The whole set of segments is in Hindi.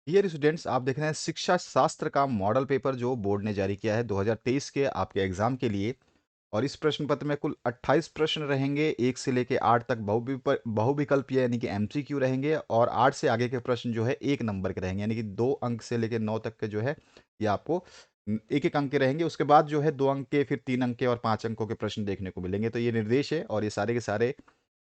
डियर स्टूडेंट्स, आप देख रहे हैं शिक्षा शास्त्र का मॉडल पेपर जो बोर्ड ने जारी किया है 2023 के आपके एग्जाम के लिए। और इस प्रश्न पत्र में कुल 28 प्रश्न रहेंगे, 1 से लेके 8 तक बहुविकल्पीय यानी कि एमसीक्यू रहेंगे, और 8 से आगे के प्रश्न जो है 1 नंबर के रहेंगे, यानी कि 2 अंक से लेके 9 तक के जो है ये आपको एक एक अंक के रहेंगे। उसके बाद जो है 2 अंक के, फिर 3 अंक के और 5 अंकों के प्रश्न देखने को मिलेंगे। तो ये निर्देश है, और ये सारे के सारे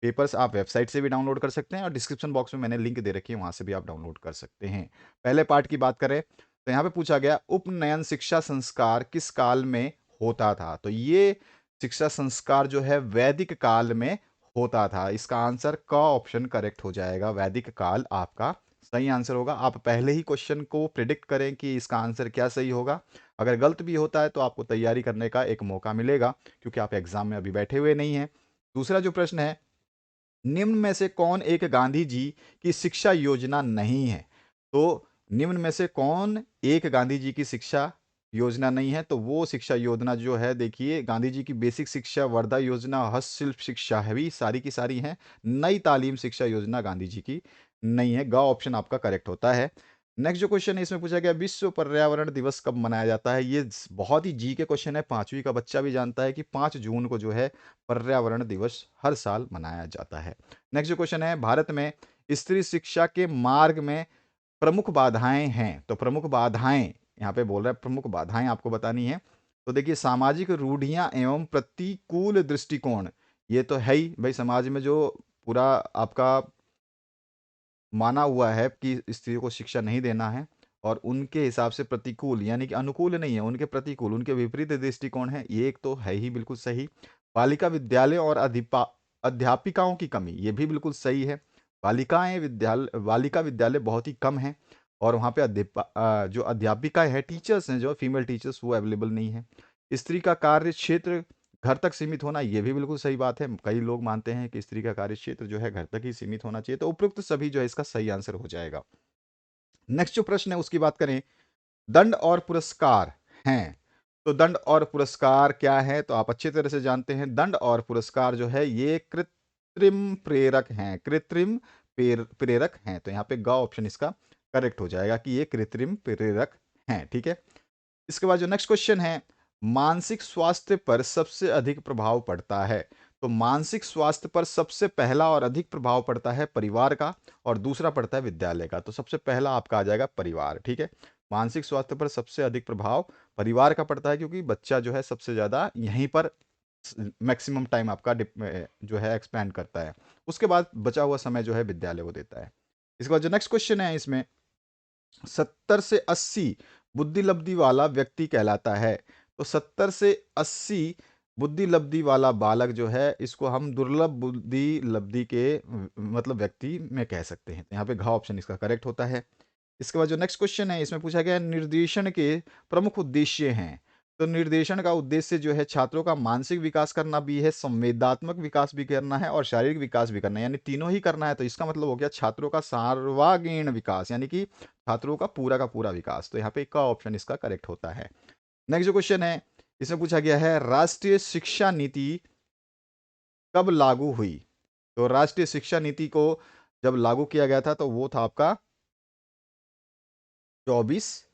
पेपर्स आप वेबसाइट से भी डाउनलोड कर सकते हैं, और डिस्क्रिप्शन बॉक्स में मैंने लिंक दे रखी है, वहां से भी आप डाउनलोड कर सकते हैं। पहले पार्ट की बात करें तो यहाँ पे पूछा गया उपनयन शिक्षा संस्कार किस काल में होता था। तो ये शिक्षा संस्कार जो है वैदिक काल में होता था। इसका आंसर क ऑप्शन करेक्ट हो जाएगा। वैदिक काल आपका सही आंसर होगा। आप पहले ही क्वेश्चन को प्रिडिक्ट करें कि इसका आंसर क्या सही होगा। अगर गलत भी होता है तो आपको तैयारी करने का एक मौका मिलेगा, क्योंकि आप एग्जाम में अभी बैठे हुए नहीं हैं। दूसरा जो प्रश्न है, निम्न में से कौन एक गांधी जी की शिक्षा योजना नहीं है। तो निम्न में से कौन एक गांधी जी की शिक्षा योजना नहीं है। तो वो शिक्षा योजना जो है, देखिए, गांधी जी की बेसिक शिक्षा, वर्धा योजना, हस्तशिल्प शिक्षा है, भी सारी की सारी हैं। नई तालीम शिक्षा योजना गांधी जी की नहीं है। ग ऑप्शन आपका करेक्ट होता है। नेक्स्ट जो क्वेश्चन है, इसमें पूछा गया विश्व पर्यावरण दिवस कब मनाया जाता है। ये बहुत ही जी के क्वेश्चन है, 5वीं का बच्चा भी जानता है कि 5 जून को जो है पर्यावरण दिवस हर साल मनाया जाता है। नेक्स्ट जो क्वेश्चन है, भारत में स्त्री शिक्षा के मार्ग में प्रमुख बाधाएं हैं। तो प्रमुख बाधाएं यहाँ पे बोल रहा है, प्रमुख बाधाएं आपको बतानी है। तो देखिए, सामाजिक रूढ़ियां एवं प्रतिकूल दृष्टिकोण, ये तो है ही भाई। समाज में जो पूरा आपका माना हुआ है कि स्त्रियों को शिक्षा नहीं देना है, और उनके हिसाब से प्रतिकूल यानी कि अनुकूल नहीं है, उनके प्रतिकूल, उनके विपरीत दृष्टिकोण है, ये एक तो है ही बिल्कुल सही। बालिका विद्यालय और अध्यापिकाओं की कमी, ये भी बिल्कुल सही है। बालिका विद्यालय बहुत ही कम है, और वहाँ पे जो अध्यापिकाएं हैं, टीचर्स हैं, जो फीमेल टीचर्स, वो अवेलेबल नहीं है। स्त्री का कार्य क्षेत्र घर तक सीमित होना, ये भी बिल्कुल सही बात है। कई लोग मानते हैं कि स्त्री का कार्य क्षेत्र जो है घर तक ही सीमित होना चाहिए। तो उपयुक्त सभी जो है इसका सही आंसर हो जाएगा। नेक्स्ट जो प्रश्न है उसकी बात करें, दंड और पुरस्कार हैं। तो दंड और पुरस्कार क्या है, तो आप अच्छी तरह से जानते हैं। दंड और पुरस्कार जो है ये कृत्रिम प्रेरक हैं। कृत्रिम प्रेरक हैं। तो यहाँ पे ग ऑप्शन इसका करेक्ट हो जाएगा कि ये कृत्रिम प्रेरक हैं। ठीक है। इसके बाद जो नेक्स्ट क्वेश्चन है, मानसिक स्वास्थ्य पर सबसे अधिक प्रभाव पड़ता है। तो मानसिक स्वास्थ्य पर सबसे पहला और अधिक प्रभाव पड़ता है परिवार का, और दूसरा पड़ता है विद्यालय का। तो सबसे पहला आपका आ जाएगा परिवार। ठीक है। मानसिक स्वास्थ्य पर सबसे अधिक प्रभाव परिवार का पड़ता है, क्योंकि बच्चा जो है सबसे ज्यादा यहीं पर मैक्सिमम टाइम आपका जो है एक्सपेंड करता है। उसके बाद बचा हुआ समय जो है विद्यालय को देता है। इसके बाद जो नेक्स्ट क्वेश्चन है, इसमें 70 से 80 बुद्धि लब्धि वाला व्यक्ति कहलाता है। तो 70 से 80 बुद्धि लब्धि वाला बालक जो है, इसको हम दुर्लभ बुद्धि लब्धि के मतलब व्यक्ति में कह सकते हैं। तो यहाँ पे घ ऑप्शन इसका करेक्ट होता है। इसके बाद जो नेक्स्ट क्वेश्चन है, इसमें पूछा गया है निर्देशन के प्रमुख उद्देश्य हैं। तो निर्देशन का उद्देश्य जो है छात्रों का मानसिक विकास करना भी है, संवेदनात्मक विकास भी करना है, और शारीरिक विकास भी करना है, यानी तीनों ही करना है। तो इसका मतलब हो गया छात्रों का सर्वांगीण विकास, यानी कि छात्रों का पूरा विकास। तो यहाँ पे का ऑप्शन इसका करेक्ट होता है। नेक्स्ट जो क्वेश्चन है, इसमें पूछा गया है राष्ट्रीय शिक्षा नीति कब लागू हुई। तो राष्ट्रीय शिक्षा नीति को जब लागू किया गया था, तो वो था आपका 24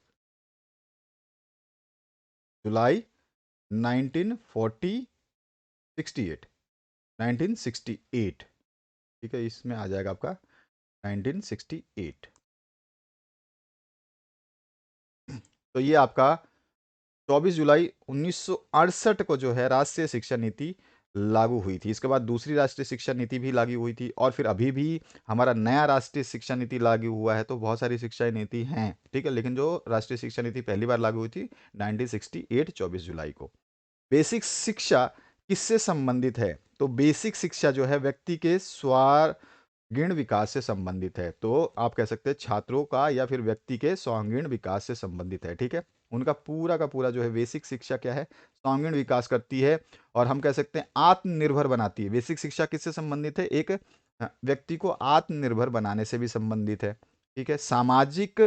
जुलाई 1968। 1968। ठीक है, इसमें आ जाएगा आपका 1968। तो ये आपका 24 जुलाई 1968 को जो है राष्ट्रीय शिक्षा नीति लागू हुई थी। इसके बाद दूसरी राष्ट्रीय शिक्षा नीति भी लागू हुई थी, और फिर अभी भी हमारा नया राष्ट्रीय शिक्षा नीति लागू हुआ है। तो बहुत सारी शिक्षा नीति हैं, ठीक है, लेकिन जो राष्ट्रीय शिक्षा नीति पहली बार लागू हुई थी 1968, 24 जुलाई को। बेसिक शिक्षा किससे संबंधित है। तो बेसिक शिक्षा जो है व्यक्ति के सर्वांगीण विकास से संबंधित है। तो आप कह सकते हैं छात्रों का या फिर व्यक्ति के सर्वांगीण विकास से संबंधित है। ठीक है। उनका पूरा का पूरा जो है बेसिक शिक्षा क्या है, सर्वांगीण विकास करती है, और हम कह सकते हैं आत्मनिर्भर बनाती है। बेसिक शिक्षा किससे संबंधित है, एक व्यक्ति को आत्मनिर्भर बनाने से भी संबंधित है। ठीक है। सामाजिक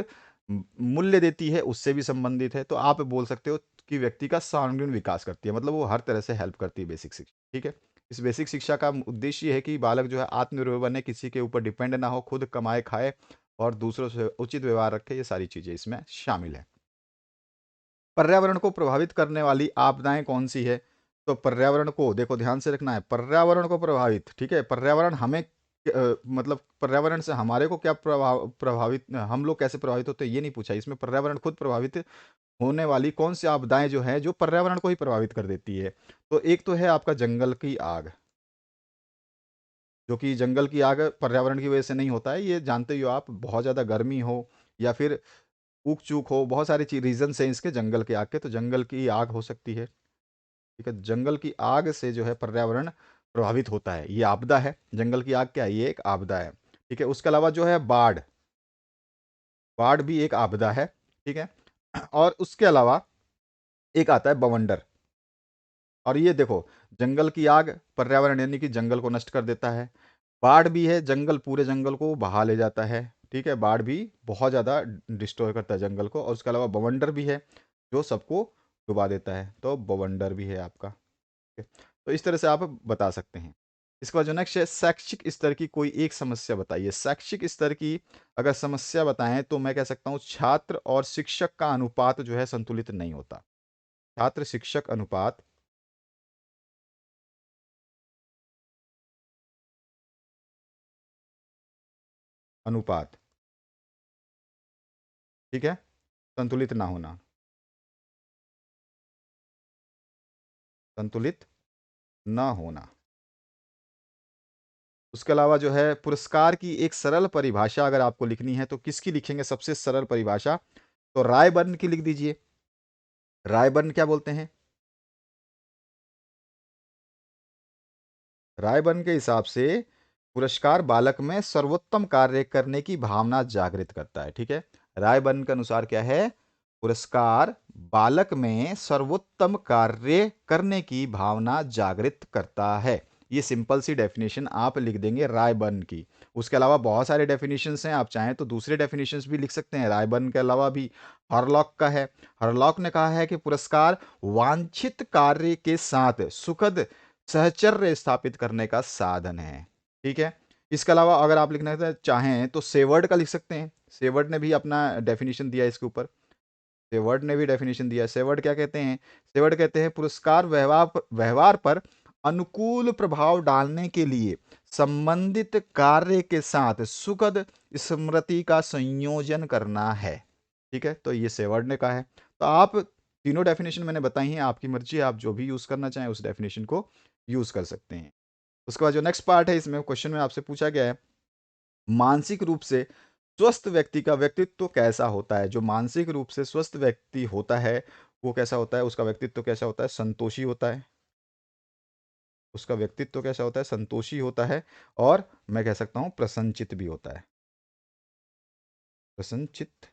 मूल्य देती है, उससे भी संबंधित है। तो आप बोल सकते हो कि व्यक्ति का सर्वांगीण विकास करती है, मतलब वो हर तरह से हेल्प करती है बेसिक शिक्षा। ठीक है। इस बेसिक शिक्षा का उद्देश्य है कि बालक जो है आत्मनिर्भर बने, किसी के ऊपर डिपेंड ना हो, खुद कमाए खाए, और दूसरों से उचित व्यवहार रखे, ये सारी चीजें इसमें शामिल है। पर्यावरण को प्रभावित करने वाली आपदाएं कौन सी है? तो पर्यावरण को देखो ध्यान से रखना है, पर्यावरण को प्रभावित, ठीक है, पर्यावरण हमें मतलब पर्यावरण से हमारे को क्या प्रभावित, हम लोग कैसे प्रभावित होते हैं ये नहीं पूछा इसमें, पर्यावरण खुद प्रभावित होने वाली कौन सी आपदाएं जो है जो पर्यावरण को ही प्रभावित कर देती है। तो एक तो है आपका जंगल की आग, जो कि जंगल की आग पर्यावरण की वजह से नहीं होता है, ये जानते ही हो आप, बहुत ज़्यादा गर्मी हो या फिर ऊक चूक हो, बहुत सारे चीज रीजन हैं इसके जंगल की आग के, तो जंगल की आग हो सकती है। ठीक है, जंगल की आग से जो है पर्यावरण प्रभावित होता है, ये आपदा है, जंगल की आग क्या है, ये एक आपदा है। ठीक है, उसके अलावा जो है बाढ़, बाढ़ भी एक आपदा है। ठीक है, और उसके अलावा एक आता है बवंडर, और ये देखो, जंगल की आग पर्यावरण यानी कि जंगल को नष्ट कर देता है, बाढ़ भी है, जंगल पूरे जंगल को बहा ले जाता है। ठीक है, बाढ़ भी बहुत ज़्यादा डिस्ट्रॉय करता है जंगल को, और उसके अलावा बवंडर भी है जो सबको डुबा देता है, तो बवंडर भी है आपका। ठीक है? तो इस तरह से आप बता सकते हैं। इसके बाद जो नेक्स्ट है, शैक्षिक स्तर की कोई एक समस्या बताइए। शैक्षिक स्तर की अगर समस्या बताएं तो मैं कह सकता हूँ छात्र और शिक्षक का अनुपात जो है संतुलित नहीं होता। छात्र शिक्षक अनुपात, अनुपात, ठीक है, संतुलित ना होना, संतुलित ना होना। उसके अलावा जो है पुरस्कार की एक सरल परिभाषा अगर आपको लिखनी है तो किसकी लिखेंगे सबसे सरल परिभाषा? तो रायबर्न की लिख दीजिए। रायबर्न क्या बोलते हैं? रायबर्न के हिसाब से पुरस्कार बालक में सर्वोत्तम कार्य करने की भावना जागृत करता है। ठीक है, रायबर्न के अनुसार क्या है? पुरस्कार बालक में सर्वोत्तम कार्य करने की भावना जागृत करता है। ये सिंपल सी डेफिनेशन आप लिख देंगे रायबर्न की। उसके अलावा बहुत सारे डेफिनेशंस हैं, आप चाहें तो दूसरे डेफिनेशंस भी लिख सकते हैं रायबर्न के अलावा भी। हरलॉक का है, हरलॉक ने कहा है कि पुरस्कार वांछित कार्य के साथ सुखद सहचर्य स्थापित करने का साधन है। ठीक है, इसके अलावा अगर आप लिखना चाहें तो सेवर्ड का लिख सकते हैं। सेवर्ड ने भी अपना डेफिनेशन दिया इसके ऊपर, सेवर्ड ने भी डेफिनेशन दिया। सेवर्ड क्या कहते हैं? सेवर्ड कहते हैं पुरस्कार व्यवहार पर अनुकूल प्रभाव डालने के लिए संबंधित कार्य के साथ सुखद स्मृति का संयोजन करना है। ठीक है, तो ये सेवर्ड ने कहा है। तो आप तीनों डेफिनेशन मैंने बताई हैं, आपकी मर्जी है, आप जो भी यूज करना चाहें उस डेफिनेशन को यूज कर सकते हैं। उसके बाद जो नेक्स्ट पार्ट है, इसमें क्वेश्चन में आपसे पूछा गया है मानसिक रूप से स्वस्थ व्यक्ति का व्यक्तित्व कैसा होता है। जो मानसिक रूप से स्वस्थ व्यक्ति होता है वो कैसा होता है, उसका व्यक्तित्व कैसा होता है? संतोषी होता है। उसका व्यक्तित्व कैसा होता है? संतोषी होता है। और मैं कह सकता हूं प्रसन्नचित भी होता है, प्रसन्नचित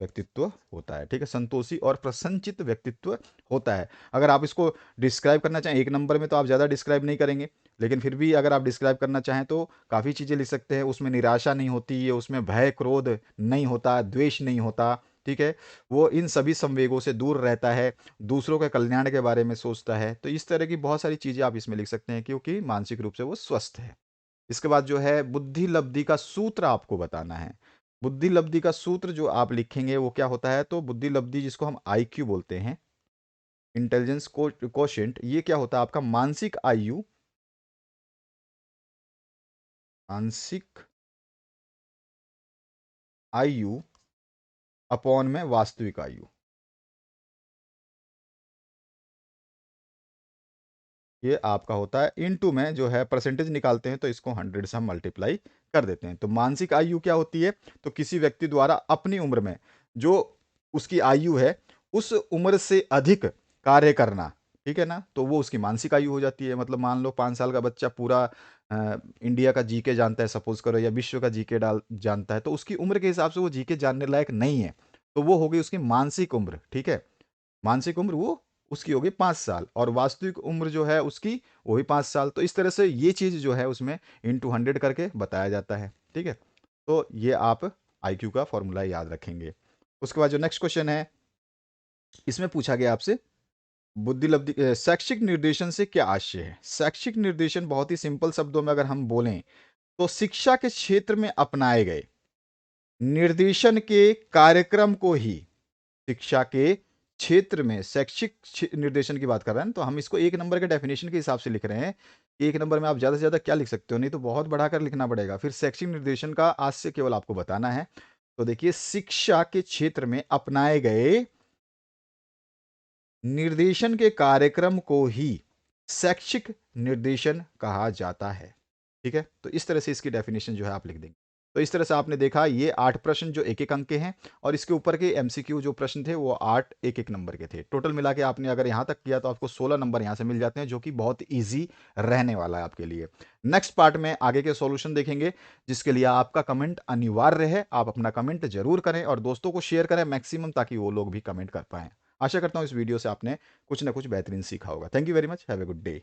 व्यक्तित्व होता है। ठीक है, संतोषी और प्रसन्नचित व्यक्तित्व होता है। अगर आप इसको डिस्क्राइब करना चाहें एक नंबर में तो आप ज़्यादा डिस्क्राइब नहीं करेंगे, लेकिन फिर भी अगर आप डिस्क्राइब करना चाहें तो काफ़ी चीज़ें लिख सकते हैं। उसमें निराशा नहीं होती है, उसमें भय क्रोध नहीं होता, द्वेष नहीं होता। ठीक है, वो इन सभी संवेगों से दूर रहता है, दूसरों के कल्याण के बारे में सोचता है। तो इस तरह की बहुत सारी चीज़ें आप इसमें लिख सकते हैं क्योंकि मानसिक रूप से वो स्वस्थ है। इसके बाद जो है बुद्धि लब्धि का सूत्र आपको बताना है। बुद्धि लब्धि का सूत्र जो आप लिखेंगे वो क्या होता है? तो बुद्धि लब्धि जिसको हम आईक्यू बोलते हैं, इंटेलिजेंस कोशेंट, ये क्या होता है आपका? मानसिक आयु, मानसिक आयु अपॉन में वास्तविक आयु। ये आपका होता है इनटू में जो है परसेंटेज निकालते हैं तो इसको 100 से हम मल्टीप्लाई कर देते हैं। तो मानसिक आयु क्या होती है? तो किसी व्यक्ति द्वारा अपनी उम्र में जो उसकी आयु है उस उम्र से अधिक कार्य करना, ठीक है ना, तो वो उसकी मानसिक आयु हो जाती है। मतलब मान लो 5 साल का बच्चा पूरा इंडिया का जीके जानता है सपोज करो, या विश्व का जीके डाल जानता है, तो उसकी उम्र के हिसाब से वो जीके जानने लायक नहीं है, तो वो हो गई उसकी मानसिक उम्र। ठीक है, मानसिक उम्र वो उसकी होगी 5 साल, और वास्तविक उम्र जो है उसकी वही 5 साल। तो इस तरह से ये चीज़ जो है उसमें इंटू 100 करके बताया जाता है। ठीक है, तो ये आप आईक्यू का फॉर्मूला याद रखेंगे। उसके बाद जो नेक्स्ट क्वेश्चन है, इसमें पूछा गया आपसे बुद्धि लब्धि शैक्षिक निर्देशन से क्या आशय है? शैक्षिक निर्देशन बहुत ही सिंपल शब्दों में अगर हम बोलें तो शिक्षा के क्षेत्र में अपनाए गए निर्देशन के कार्यक्रम को ही शिक्षा के क्षेत्र में शैक्षिक निर्देशन की बात कर रहे हैं, तो हम इसको 1 नंबर के डेफिनेशन के हिसाब से लिख रहे हैं। 1 नंबर में आप ज़्यादा से ज़्यादा क्या लिख सकते हो, नहीं तो बहुत बढ़ाकर लिखना पड़ेगा। फिर शैक्षिक निर्देशन का आज से केवल आपको बताना है। तो देखिए, शिक्षा के क्षेत्र में अपनाए गए निर्देशन के कार्यक्रम को ही शैक्षिक निर्देशन कहा जाता है। ठीक है? तो इस तरह से इसकी डेफिनेशन जो है आप लिख देंगे। तो इस तरह से आपने देखा ये 8 प्रश्न जो 1-1 अंक के हैं और इसके ऊपर के एमसीक्यू जो प्रश्न थे वो 8 1-1 नंबर के थे। टोटल मिला के आपने अगर यहाँ तक किया तो आपको 16 नंबर यहाँ से मिल जाते हैं, जो कि बहुत ईज़ी रहने वाला है आपके लिए। नेक्स्ट पार्ट में आगे के सॉल्यूशन देखेंगे, जिसके लिए आपका कमेंट अनिवार्य है। आप अपना कमेंट ज़रूर करें और दोस्तों को शेयर करें मैक्सिमम, ताकि वो लोग भी कमेंट कर पाएँ। आशा करता हूँ इस वीडियो से आपने कुछ ना कुछ बेहतरीन सीखा होगा। Thank you very much. Have a good day.